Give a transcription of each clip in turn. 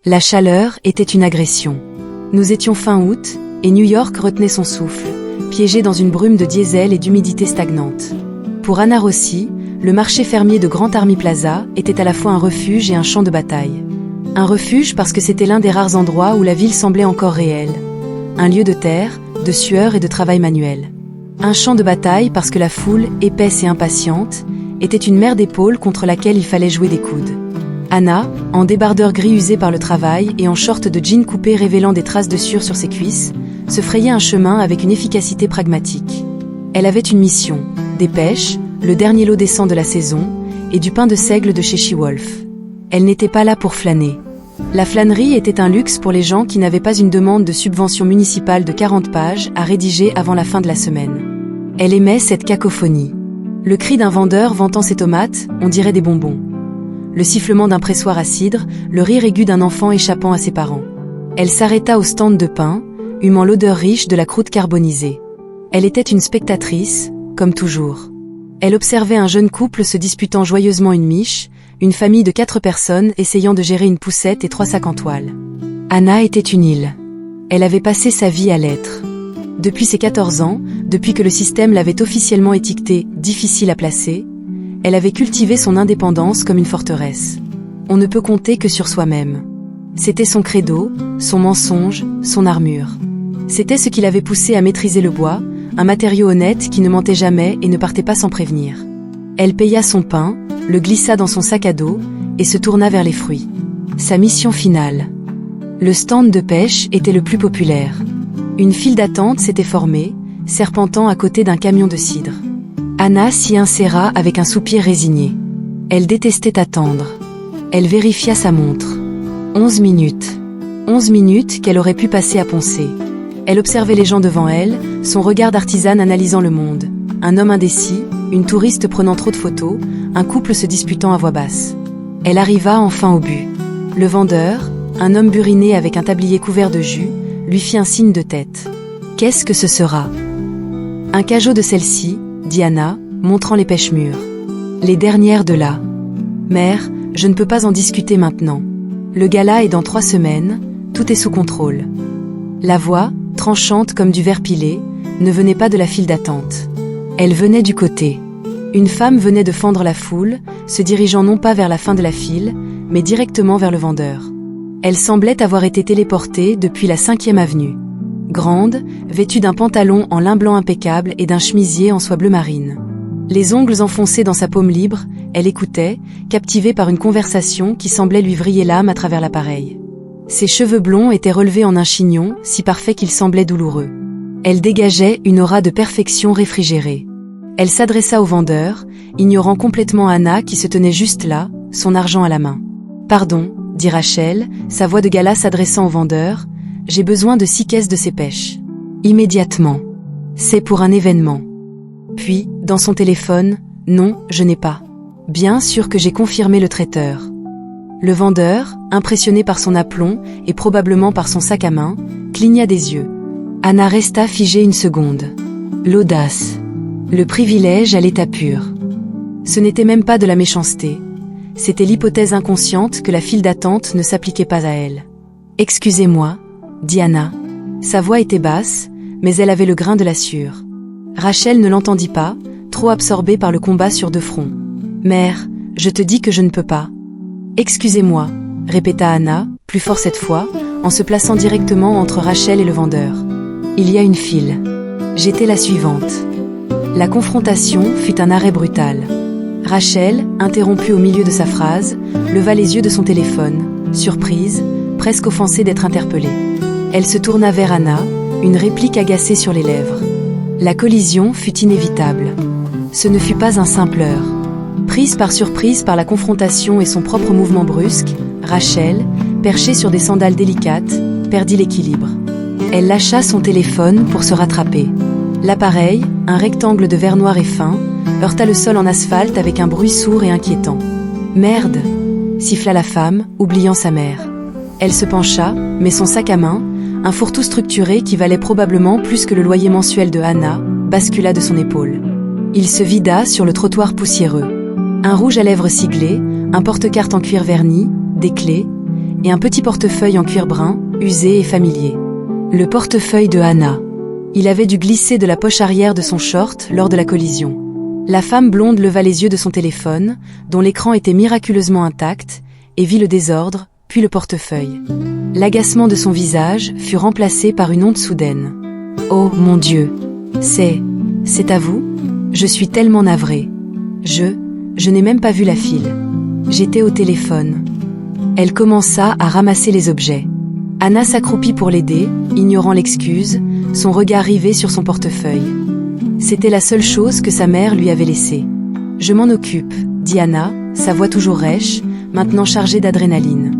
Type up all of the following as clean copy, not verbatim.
La chaleur était une agression. Nous étions fin août, et New York retenait son souffle, piégé dans une brume de diesel et d'humidité stagnante. Pour Anna Rossi, le marché fermier de Grand Army Plaza était à la fois un refuge et un champ de bataille. Un refuge parce que c'était l'un des rares endroits où la ville semblait encore réelle. Un lieu de terre, de sueur et de travail manuel. Un champ de bataille parce que la foule, épaisse et impatiente, était une mer d'épaules contre laquelle il fallait jouer des coudes. Anna, en débardeur gris usé par le travail et en short de jean coupé révélant des traces de sueur sur ses cuisses, se frayait un chemin avec une efficacité pragmatique. Elle avait une mission, des pêches, le dernier lot décent de la saison, et du pain de seigle de chez She-Wolf. Elle n'était pas là pour flâner. La flânerie était un luxe pour les gens qui n'avaient pas une demande de subvention municipale de 40 pages à rédiger avant la fin de la semaine. Elle aimait cette cacophonie. Le cri d'un vendeur vantant ses tomates, on dirait des bonbons. Le sifflement d'un pressoir à cidre, le rire aigu d'un enfant échappant à ses parents. Elle s'arrêta au stand de pain, humant l'odeur riche de la croûte carbonisée. Elle était une spectatrice, comme toujours. Elle observait un jeune couple se disputant joyeusement une miche, une famille de 4 personnes essayant de gérer une poussette et 3 sacs en toile. Anna était une île. Elle avait passé sa vie à l'être. Depuis ses 14 ans, depuis que le système l'avait officiellement étiquetée « difficile à placer », elle avait cultivé son indépendance comme une forteresse. On ne peut compter que sur soi-même. C'était son credo, son mensonge, son armure. C'était ce qui l'avait poussée à maîtriser le bois, un matériau honnête qui ne mentait jamais et ne partait pas sans prévenir. Elle paya son pain, le glissa dans son sac à dos, et se tourna vers les fruits. Sa mission finale. Le stand de pêche était le plus populaire. Une file d'attente s'était formée, serpentant à côté d'un camion de cidre. Anna s'y inséra avec un soupir résigné. Elle détestait attendre. Elle vérifia sa montre. 11 minutes. 11 minutes qu'elle aurait pu passer à poncer. Elle observait les gens devant elle, son regard d'artisane analysant le monde. Un homme indécis, une touriste prenant trop de photos, un couple se disputant à voix basse. Elle arriva enfin au but. Le vendeur, un homme buriné avec un tablier couvert de jus, lui fit un signe de tête. « Qu'est-ce que ce sera ?»« Un cajot de celle-ci, » dit Anna, montrant les pêches mûres. « Les dernières de là. »« Mère, je ne peux pas en discuter maintenant. Le gala est dans 3 semaines, tout est sous contrôle. » La voix, tranchante comme du verre pilé, ne venait pas de la file d'attente. Elle venait du côté. Une femme venait de fendre la foule, se dirigeant non pas vers la fin de la file, mais directement vers le vendeur. Elle semblait avoir été téléportée depuis la 5e avenue. Grande, vêtue d'un pantalon en lin blanc impeccable et d'un chemisier en soie bleu marine. Les ongles enfoncés dans sa paume libre, elle écoutait, captivée par une conversation qui semblait lui vriller l'âme à travers l'appareil. Ses cheveux blonds étaient relevés en un chignon, si parfait qu'il semblait douloureux. Elle dégageait une aura de perfection réfrigérée. Elle s'adressa au vendeur, ignorant complètement Anna qui se tenait juste là, son argent à la main. « Pardon, » dit Rachel, sa voix de gala s'adressant au vendeur, « j'ai besoin de 6 caisses de ces pêches. » Immédiatement. C'est pour un événement. Puis, dans son téléphone, « Non, je n'ai pas. » Bien sûr que j'ai confirmé le traiteur. Le vendeur, impressionné par son aplomb et probablement par son sac à main, cligna des yeux. Anna resta figée une seconde. L'audace. Le privilège à l'état pur. Ce n'était même pas de la méchanceté. C'était l'hypothèse inconsciente que la file d'attente ne s'appliquait pas à elle. « Excusez-moi, » dit Anna. Sa voix était basse, mais elle avait le grain de la sueur. Rachel ne l'entendit pas, trop absorbée par le combat sur 2 fronts. « Mère, je te dis que je ne peux pas. »« Excusez-moi, » répéta Anna, plus fort cette fois, en se plaçant directement entre Rachel et le vendeur. Il y a une file. J'étais la suivante. La confrontation fut un arrêt brutal. Rachel, interrompue au milieu de sa phrase, leva les yeux de son téléphone, surprise, presque offensée d'être interpellée. Elle se tourna vers Anna, une réplique agacée sur les lèvres. La collision fut inévitable. Ce ne fut pas un simple heurt. Prise par surprise par la confrontation et son propre mouvement brusque, Rachel, perchée sur des sandales délicates, perdit l'équilibre. Elle lâcha son téléphone pour se rattraper. L'appareil, un rectangle de verre noir et fin, heurta le sol en asphalte avec un bruit sourd et inquiétant. « Merde !» siffla la femme, oubliant sa mère. Elle se pencha, mais son sac à main, un fourre-tout structuré qui valait probablement plus que le loyer mensuel de Anna, bascula de son épaule. Il se vida sur le trottoir poussiéreux. Un rouge à lèvres siglé, un porte-carte en cuir verni, des clés, et un petit portefeuille en cuir brun, usé et familier. Le portefeuille de Anna. Il avait dû glisser de la poche arrière de son short lors de la collision. La femme blonde leva les yeux de son téléphone, dont l'écran était miraculeusement intact, et vit le désordre, puis le portefeuille. L'agacement de son visage fut remplacé par une honte soudaine. « Oh, mon Dieu! C'est à vous? Je suis tellement navrée. Je n'ai même pas vu la file. J'étais au téléphone. » Elle commença à ramasser les objets. Anna s'accroupit pour l'aider, ignorant l'excuse, son regard rivé sur son portefeuille. C'était la seule chose que sa mère lui avait laissée. « Je m'en occupe, » dit Anna, sa voix toujours rêche, maintenant chargée d'adrénaline.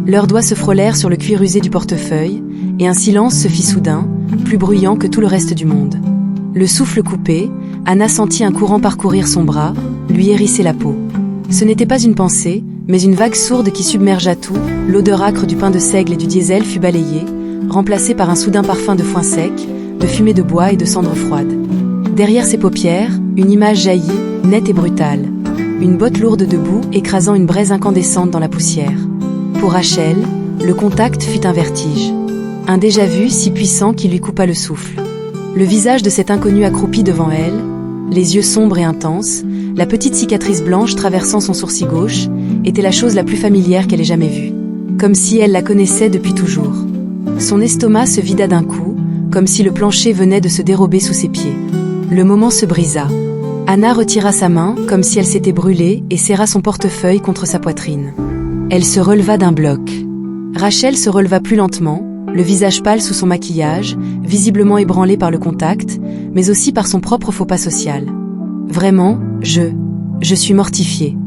Leurs doigts se frôlèrent sur le cuir usé du portefeuille, et un silence se fit soudain, plus bruyant que tout le reste du monde. Le souffle coupé, Anna sentit un courant parcourir son bras, lui hérisser la peau. Ce n'était pas une pensée, mais une vague sourde qui submergea tout. L'odeur âcre du pain de seigle et du diesel fut balayée, remplacée par un soudain parfum de foin sec, de fumée de bois et de cendres froides. Derrière ses paupières, une image jaillit, nette et brutale. Une botte lourde de boue écrasant une braise incandescente dans la poussière. Pour Rachel, le contact fut un vertige. Un déjà-vu si puissant qu'il lui coupa le souffle. Le visage de cet inconnu accroupi devant elle, les yeux sombres et intenses, la petite cicatrice blanche traversant son sourcil gauche, était la chose la plus familière qu'elle ait jamais vue. Comme si elle la connaissait depuis toujours. Son estomac se vida d'un coup, comme si le plancher venait de se dérober sous ses pieds. Le moment se brisa. Anna retira sa main, comme si elle s'était brûlée, et serra son portefeuille contre sa poitrine. Elle se releva d'un bloc. Rachel se releva plus lentement, le visage pâle sous son maquillage, visiblement ébranlé par le contact, mais aussi par son propre faux pas social. Vraiment, je suis mortifiée.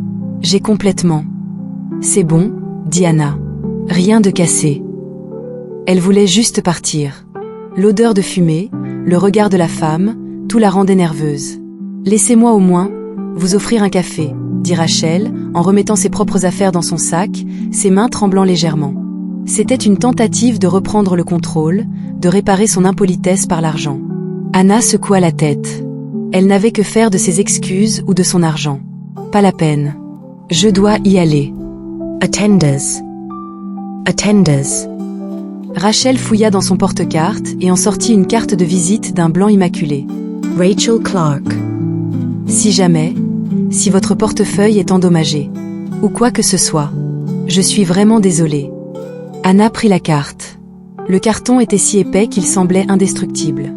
J'ai complètement... C'est bon, dit Anna. Rien de cassé. Elle voulait juste partir. L'odeur de fumée, le regard de la femme, tout la rendait nerveuse. Laissez-moi au moins vous offrir un café, dit Rachel, en remettant ses propres affaires dans son sac, ses mains tremblant légèrement. C'était une tentative de reprendre le contrôle, de réparer son impolitesse par l'argent. Anna secoua la tête. Elle n'avait que faire de ses excuses ou de son argent. Pas la peine. Je dois y aller. Attenders. Rachel fouilla dans son porte-carte et en sortit une carte de visite d'un blanc immaculé. Rachel Clark. Si votre portefeuille est endommagé, ou quoi que ce soit, je suis vraiment désolée. Anna prit la carte. Le carton était si épais qu'il semblait indestructible.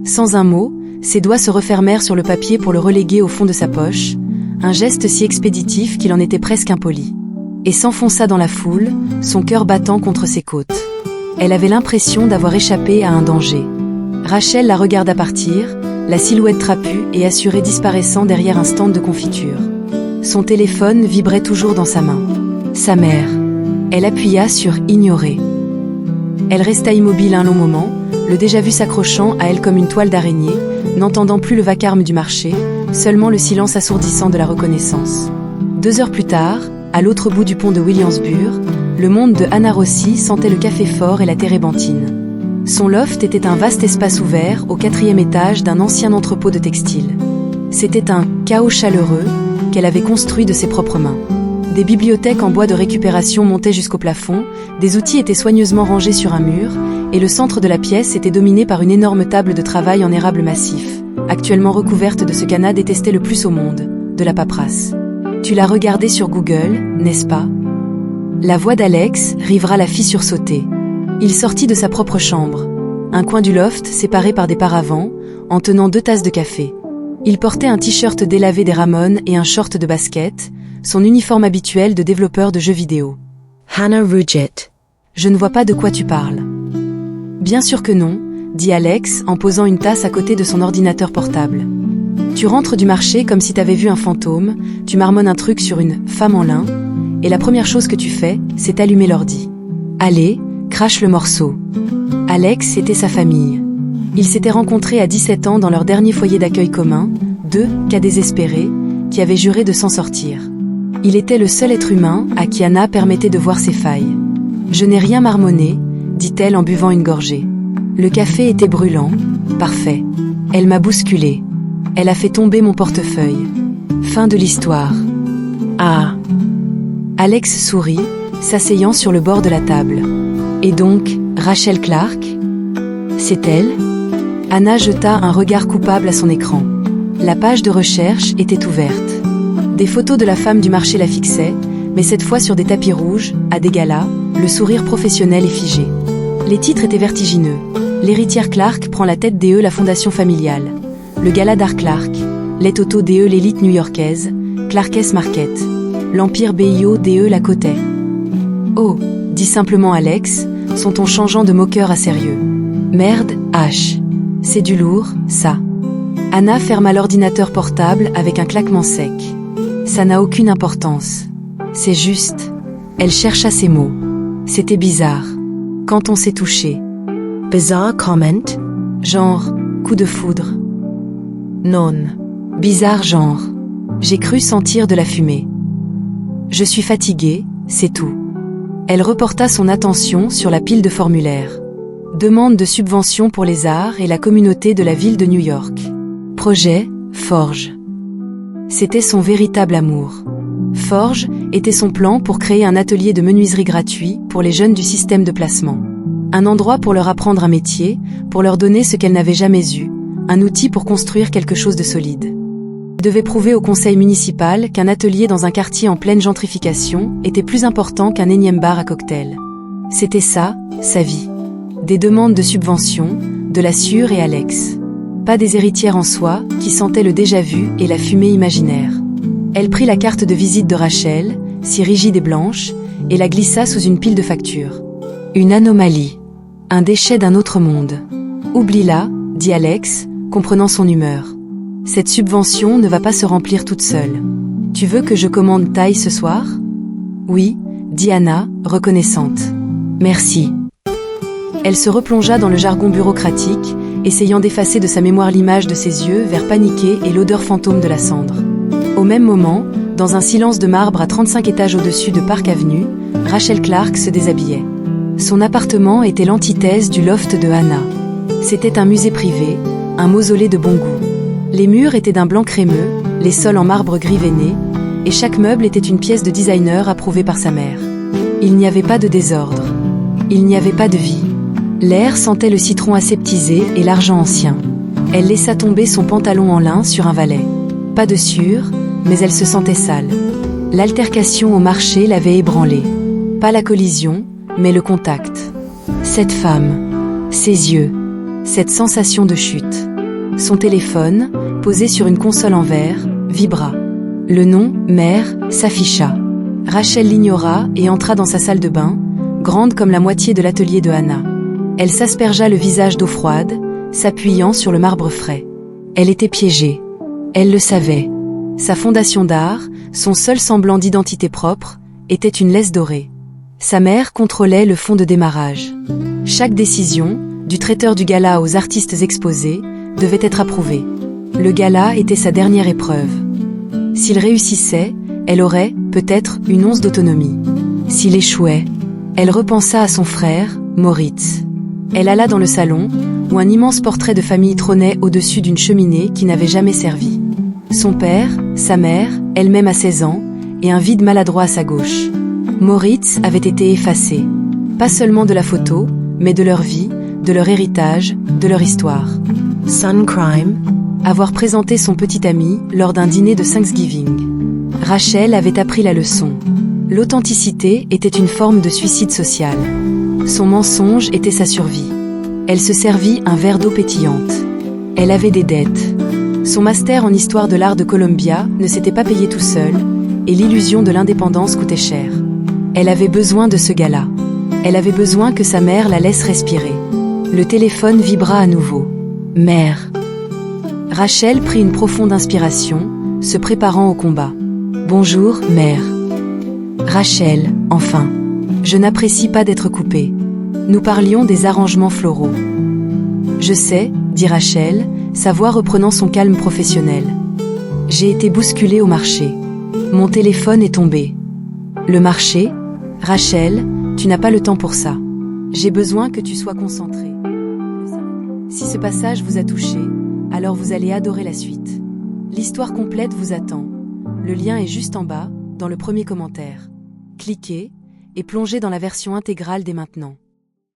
Sans un mot, ses doigts se refermèrent sur le papier pour le reléguer au fond de sa poche, un geste si expéditif qu'il en était presque impoli. Et s'enfonça dans la foule, son cœur battant contre ses côtes. Elle avait l'impression d'avoir échappé à un danger. Rachel la regarda partir, la silhouette trapue et assurée disparaissant derrière un stand de confiture. Son téléphone vibrait toujours dans sa main. Sa mère. Elle appuya sur « Ignorer ». Elle resta immobile un long moment, le déjà-vu s'accrochant à elle comme une toile d'araignée, n'entendant plus le vacarme du marché, seulement le silence assourdissant de la reconnaissance. 2 heures plus tard, à l'autre bout du pont de Williamsburg, le monde de Anna Rossi sentait le café fort et la térébenthine. Son loft était un vaste espace ouvert au 4e étage d'un ancien entrepôt de textiles. C'était un chaos chaleureux qu'elle avait construit de ses propres mains. Des bibliothèques en bois de récupération montaient jusqu'au plafond, des outils étaient soigneusement rangés sur un mur, et le centre de la pièce était dominé par une énorme table de travail en érable massif, actuellement recouverte de ce qu'Anna détestait le plus au monde, de la paperasse. Tu l'as regardé sur Google, n'est-ce pas? La voix d'Alex rivera la fille sursautée. Il sortit de sa propre chambre, un coin du loft séparé par des paravents, en tenant 2 tasses de café. Il portait un t-shirt délavé des Ramones et un short de basket, son uniforme habituel de développeur de jeux vidéo. Hannah Rudgett. Je ne vois pas de quoi tu parles. Bien sûr que non, dit Alex en posant une tasse à côté de son ordinateur portable. Tu rentres du marché comme si t'avais vu un fantôme, tu marmonnes un truc sur une femme en lin, et la première chose que tu fais, c'est allumer l'ordi. Allez, crache le morceau. Alex était sa famille. Ils s'étaient rencontrés à 17 ans dans leur dernier foyer d'accueil commun, 2 cas désespérés, qui avaient juré de s'en sortir. Il était le seul être humain à qui Anna permettait de voir ses failles. Je n'ai rien marmonné, dit-elle en buvant une gorgée. Le café était brûlant, parfait. Elle m'a bousculé. Elle a fait tomber mon portefeuille. Fin de l'histoire. Ah. Alex sourit, s'asseyant sur le bord de la table. Et donc, Rachel Clark? C'est elle? Anna jeta un regard coupable à son écran. La page de recherche était ouverte. Des photos de la femme du marché la fixaient, mais cette fois sur des tapis rouges, à des galas, le sourire professionnel est figé. Les titres étaient vertigineux. L'héritière Clark prend la tête d'EE la fondation familiale. Le gala d'art Clark. Les Toto DE l'élite new-yorkaise. Clark's Market. L'empire BIO DE la cotait. Oh, dit simplement Alex, son ton changeant de moqueur à sérieux. Merde, H. C'est du lourd, ça. Anna ferma l'ordinateur portable avec un claquement sec. Ça n'a aucune importance. C'est juste. Elle chercha ses mots. C'était bizarre. Quand on s'est touché. Bizarre comment? Genre, coup de foudre. Non. Bizarre genre. J'ai cru sentir de la fumée. Je suis fatiguée, c'est tout. Elle reporta son attention sur la pile de formulaires. Demande de subvention pour les arts et la communauté de la ville de New York. Projet, Forge. C'était son véritable amour. Forge était son plan pour créer un atelier de menuiserie gratuit pour les jeunes du système de placement. Un endroit pour leur apprendre un métier, pour leur donner ce qu'elles n'avaient jamais eu, un outil pour construire quelque chose de solide. Elle devait prouver au conseil municipal qu'un atelier dans un quartier en pleine gentrification était plus important qu'un énième bar à cocktail. C'était ça, sa vie. Des demandes de subvention, de la Sûre et Alex. Pas des héritières en soi, qui sentaient le déjà-vu et la fumée imaginaire. Elle prit la carte de visite de Rachel, si rigide et blanche, et la glissa sous une pile de factures. Une anomalie. Un déchet d'un autre monde. Oublie-la, dit Alex, comprenant son humeur. Cette subvention ne va pas se remplir toute seule. Tu veux que je commande taille ce soir? Oui, dit Anna, reconnaissante. Merci. Elle se replongea dans le jargon bureaucratique, essayant d'effacer de sa mémoire l'image de ses yeux vert paniqués et l'odeur fantôme de la cendre. Au même moment, dans un silence de marbre à 35 étages au-dessus de Park Avenue, Rachel Clark se déshabillait. Son appartement était l'antithèse du loft de Anna. C'était un musée privé, un mausolée de bon goût. Les murs étaient d'un blanc crémeux, les sols en marbre gris veiné, et chaque meuble était une pièce de designer approuvée par sa mère. Il n'y avait pas de désordre. Il n'y avait pas de vie. L'air sentait le citron aseptisé et l'argent ancien. Elle laissa tomber son pantalon en lin sur un valet. Pas de sueur, mais elle se sentait sale. L'altercation au marché l'avait ébranlée. Pas la collision, mais le contact. Cette femme, ses yeux, cette sensation de chute. Son téléphone, posé sur une console en verre, vibra. Le nom, mère, s'afficha. Rachel l'ignora et entra dans sa salle de bain, grande comme la moitié de l'atelier de Anna. Elle s'aspergea le visage d'eau froide, s'appuyant sur le marbre frais. Elle était piégée. Elle le savait. Sa fondation d'art, son seul semblant d'identité propre, était une laisse dorée. Sa mère contrôlait le fond de démarrage. Chaque décision, du traiteur du gala aux artistes exposés, devait être approuvée. Le gala était sa dernière épreuve. S'il réussissait, elle aurait, peut-être, une once d'autonomie. S'il échouait, elle repensa à son frère, Moritz. Elle alla dans le salon, où un immense portrait de famille trônait au-dessus d'une cheminée qui n'avait jamais servi. Son père, sa mère, elle-même à 16 ans, et un vide maladroit à sa gauche. Moritz avait été effacé. Pas seulement de la photo, mais de leur vie, de leur héritage, de leur histoire. Son crime, avoir présenté son petit ami lors d'un dîner de Thanksgiving. Rachel avait appris la leçon. L'authenticité était une forme de suicide social. Son mensonge était sa survie. Elle se servit un verre d'eau pétillante. Elle avait des dettes. Son master en histoire de l'art de Columbia ne s'était pas payé tout seul, et l'illusion de l'indépendance coûtait cher. Elle avait besoin de ce gars-là. Elle avait besoin que sa mère la laisse respirer. Le téléphone vibra à nouveau. Mère. Rachel prit une profonde inspiration, se préparant au combat. Bonjour, mère. Rachel, enfin. Je n'apprécie pas d'être coupée. Nous parlions des arrangements floraux. Je sais, dit Rachel, sa voix reprenant son calme professionnel. J'ai été bousculée au marché. Mon téléphone est tombé. Le marché? Rachel, tu n'as pas le temps pour ça. J'ai besoin que tu sois concentrée. Si ce passage vous a touché, alors vous allez adorer la suite. L'histoire complète vous attend. Le lien est juste en bas, dans le premier commentaire. Cliquez, et plongez dans la version intégrale dès maintenant.